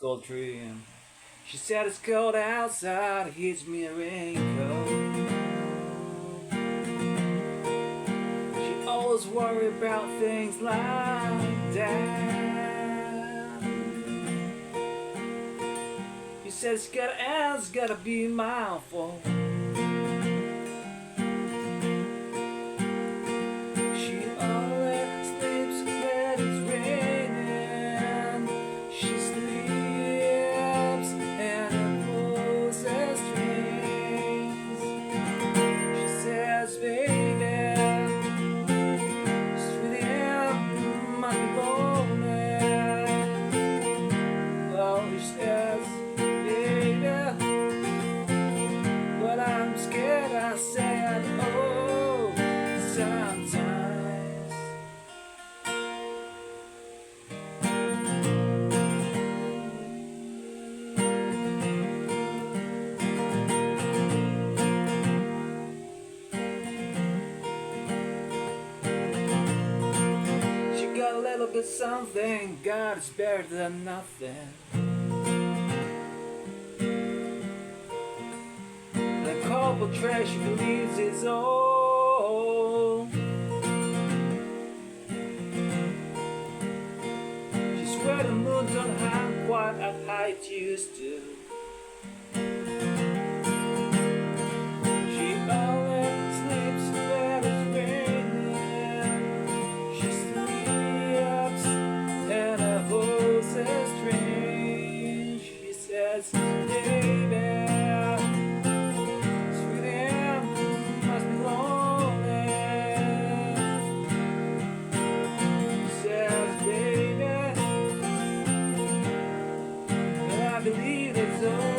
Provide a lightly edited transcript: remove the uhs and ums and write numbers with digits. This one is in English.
cold dream. She said it's cold outside, gives me a raincoat. She always worry about things like that. She said it's gotta be my fault. I'm scared, I said, oh, sometimes. She got a little bit something, God is better than nothing. Couple trash she believes is all. She swear the moon don't hang quite as high it used to. She always sleeps where it's raining. She sleeps and her voice is strange. She says, baby, I believe it's over.